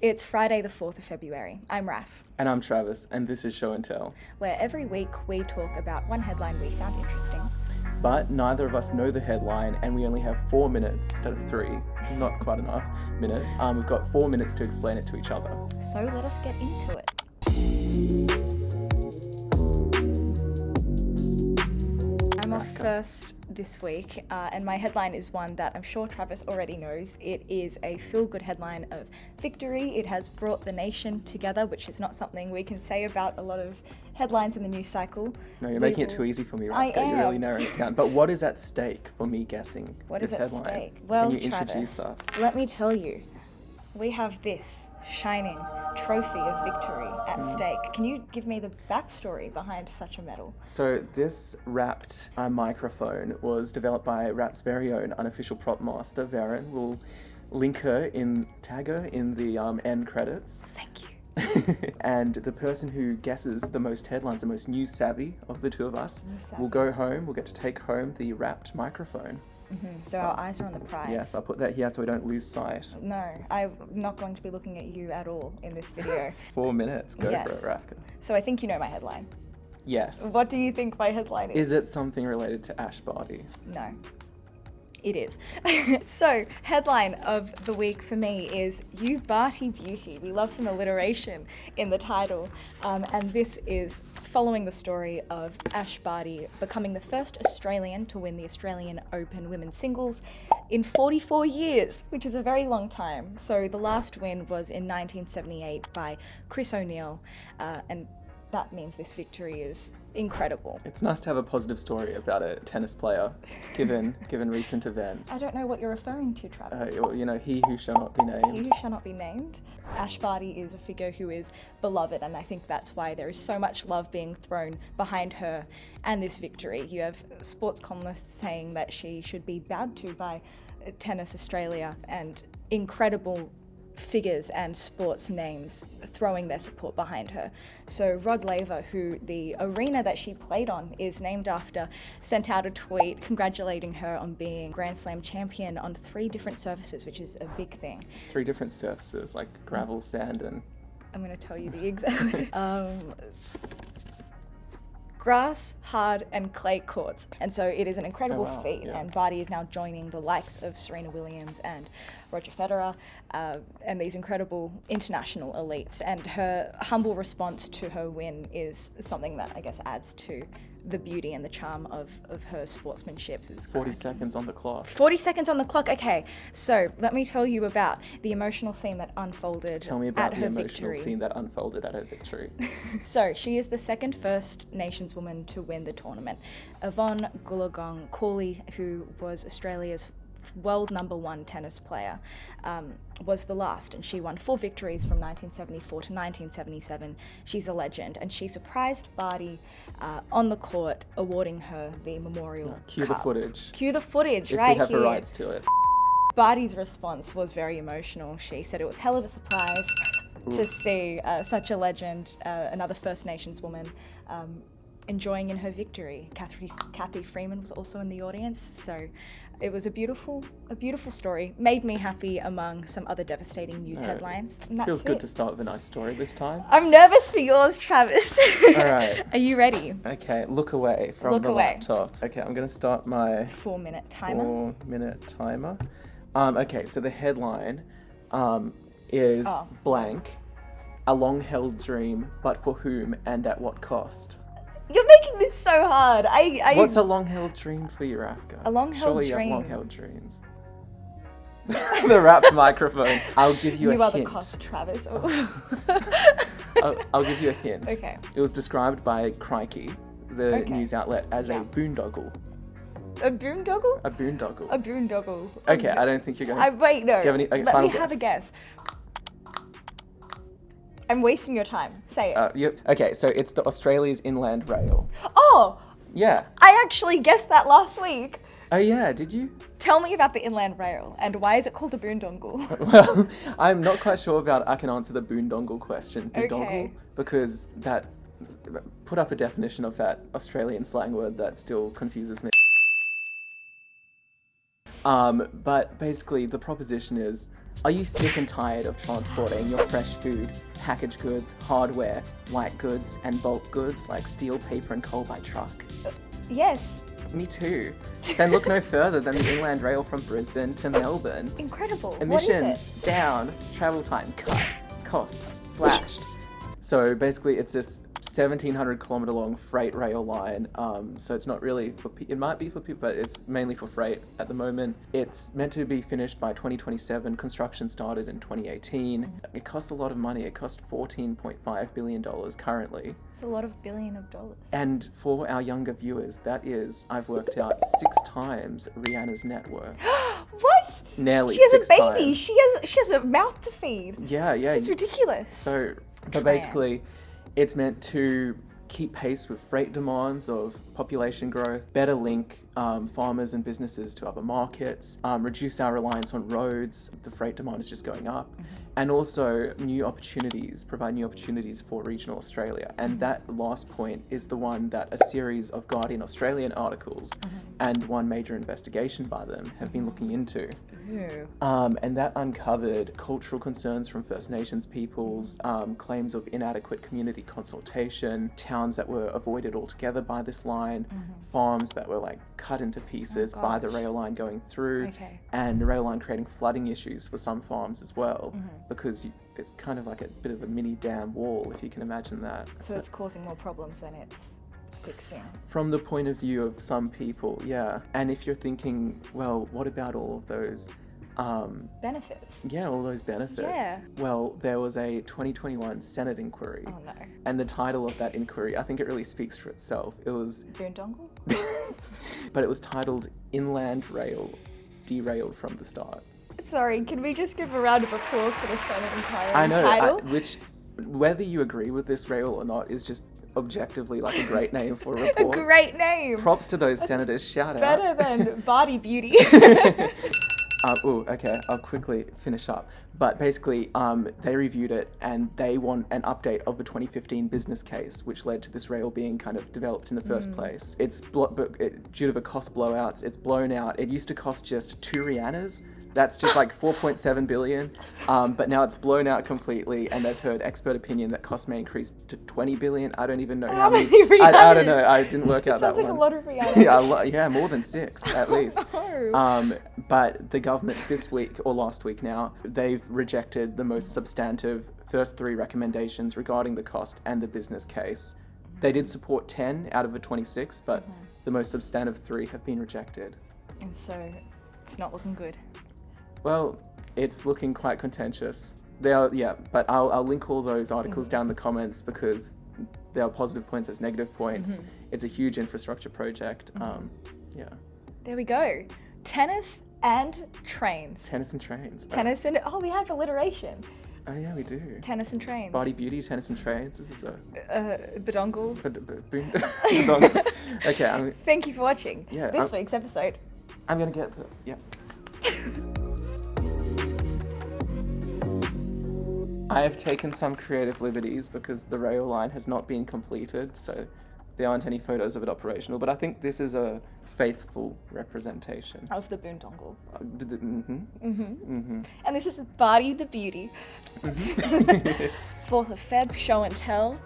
It's Friday the 4th of February. I'm Raf, And I'm Travis, and this is Show and Tell. where every week we talk about one headline we found interesting. But neither of us know the headline, and we only have 4 minutes instead of 3. Not quite enough minutes. We've got 4 minutes to explain it to each other. So let us get into it. I'm off first this week, and my headline is one that I'm sure Travis already knows. It is a feel-good headline of victory. It has brought the nation together, which is not something we can say about a lot of headlines in the news cycle. No, you're making it too easy for me, I Rafqa. am. You're really narrowing it down. But what is at stake for me guessing What this is at headline? stake? Well, Can you Travis, introduce us? let me tell you. We have this shining trophy of victory at stake. Can you give me the backstory behind such a medal? So this Rapt microphone was developed by Rapt's very own unofficial prop master, Verin. We'll tag her in the end credits. Thank you. And the person who guesses the most headlines, the most news savvy of the two of us, News-savvy. will go home. We'll get to take home the Rapt microphone. So our eyes are on the prize. Yes, I'll put that here so we don't lose sight. No, I'm not going to be looking at you at all in this video. 4 minutes. Go Yes. for it, Rafqa. So I think you know my headline. Yes. What do you think my headline is? Is it something related to Ash Barty? No. It is. So, headline of the week for me is You Barty Beauty. We love some alliteration in the title. And this is following the story of Ash Barty becoming the first Australian to win the Australian Open women's singles in 44 years, which is a very long time. So the last win was in 1978 by Chris O'Neill, and that means this victory is incredible. It's nice to have a positive story about a tennis player, given recent events. I don't know what you're referring to, Travis. He who shall not be named. He who shall not be named. Ash Barty is a figure who is beloved, and I think that's why there is so much love being thrown behind her and this victory. You have sports columnists saying that she should be bowed to by Tennis Australia, and incredible figures and sports names throwing their support behind her. So Rod Laver, who the arena that she played on is named after, sent out a tweet congratulating her on being Grand Slam champion on 3 different surfaces, which is a big thing. 3 different surfaces, like gravel, sand, and... I'm going to tell you the exact... grass, hard, and clay courts. And so it is an incredible feat, yeah. and Barty is now joining the likes of Serena Williams and Roger Federer, and these incredible international elites. And her humble response to her win is something that I guess adds to the beauty and the charm of her sportsmanship. 40 seconds on the clock. 40 seconds on the clock. Okay, so let me tell you about the emotional scene that unfolded Tell me about at the her emotional victory. scene that unfolded at her victory. So she is the second First Nations woman to win the tournament. Yvonne Goolagong Cooley, who was Australia's world number 1 tennis player, was the last, and she won 4 victories from 1974 to 1977. She's a legend, and she surprised Barty on the court, awarding her the Memorial Cue Cup. the footage. Cue the footage, If right we have here. the rights to it. Barty's response was very emotional. She said it was hell of a surprise to see such a legend, another First Nations woman, enjoying in her victory. Kathy Freeman was also in the audience, so it was a beautiful story. Made me happy among some other devastating news headlines. And that's Feels good it. to start with a nice story this time. I'm nervous for yours, Travis. All right. Are you ready? Okay, look away from Look the away. laptop. Okay, I'm going to start my 4-minute timer. 4-minute timer. Okay, so the headline is blank, a long-held dream, but for whom and at what cost? You're making this so hard. What's a long-held dream for you, Rafqa? A long-held Surely dream. you have long-held dreams. The Rapt microphone. I'll give you a You are hint. the cost, Travis. I'll give you a hint. Okay. It was described by Crikey, the Okay. news outlet, as Yeah. a boondoggle. A boondoggle? A boondoggle. A boondoggle. Okay, I don't think you're going. Wait, no. Do you have any? Okay, Let final me have a guess. I'm wasting your time. Say it. Yep. Okay, so it's the Australia's Inland Rail. Oh, Yeah. I actually guessed that last week. Oh yeah, did you? Tell me about the Inland Rail and why is it called a boondoggle? Well, I'm not quite sure about I can answer the boondoggle question. Boondoggle? Okay. Because that, put up a definition of that Australian slang word that still confuses me. But basically the proposition is Are you sick and tired of transporting your fresh food, packaged goods, hardware, white goods, and bulk goods like steel, paper, and coal by truck? Yes. Me too. Then look no further than the Inland Rail from Brisbane to Melbourne. Incredible. Emissions What is it? down, travel time cut, costs slashed. So basically it's this 1,700 kilometre long freight rail line. So it's not really for it might be for people, but it's mainly for freight at the moment. It's meant to be finished by 2027. Construction started in 2018. It costs a lot of money. It costs $14.5 billion currently. It's a lot of billion of dollars. And for our younger viewers, that is, I've worked out, 6 times Rihanna's net worth. What? Nearly She has 6 a baby. times. She has a mouth to feed. Yeah. It's ridiculous. So, but Tram. basically, it's meant to keep pace with freight demands of population growth, better link farmers and businesses to other markets, reduce our reliance on roads. The freight demand is just going up. And also provide new opportunities for regional Australia. And that last point is the one that a series of Guardian Australian articles and one major investigation by them have been looking into. Ooh. And that uncovered cultural concerns from First Nations peoples, claims of inadequate community consultation, towns that were avoided altogether by this line, farms that were like cut into pieces by the rail line going through, and the rail line creating flooding issues for some farms as well, because it's kind of like a bit of a mini dam wall, if you can imagine that. So it's causing more problems than it's fixing. From the point of view of some people, yeah. And if you're thinking, well, what about all of those benefits? Yeah, all those benefits. Yeah. Well, there was a 2021 Senate inquiry. Oh no. And the title of that inquiry, I think it really speaks for itself. It was... Boondongle? But it was titled Inland Rail Derailed from the Start. Sorry, can we just give a round of applause for the Senate inquiry I know, title? which, whether you agree with this rail or not, is just objectively like a great name for a report. A great name! Props to those senators, shout out. Better than Barty Beauty. Okay, I'll quickly finish up. But basically, they reviewed it and they want an update of the 2015 business case, which led to this rail being kind of developed in the first place. It's due to the cost blowouts, it's blown out. It used to cost just 2 Rihannas. That's just like 4.7 billion. But now it's blown out completely, and they've heard expert opinion that costs may increase to 20 billion. I don't even know how many. I don't know. I didn't work out that one. Sounds like a lot of Rihannas. Yeah, more than 6 at least. No. But the government this week, or last week now, they've rejected the most substantive first 3 recommendations regarding the cost and the business case. They did support 10 out of the 26, but the most substantive 3 have been rejected. And so it's not looking good. Well, it's looking quite contentious. But I'll link all those articles down in the comments because there are positive points, there's negative points. It's a huge infrastructure project. There we go. Tennis and trains. Tennis and trains. Tennis and... Oh, we have alliteration. Oh yeah, we do. Tennis and trains. Body beauty, tennis and trains. This is a... Badongle. Okay, Thank you for watching this week's episode. I'm going to get the... Yeah. I have taken some creative liberties because the rail line has not been completed, so there aren't any photos of it operational, but I think this is a faithful representation. Of the boondongle. And this is Barty the Beauty. 4th of Feb, show and tell.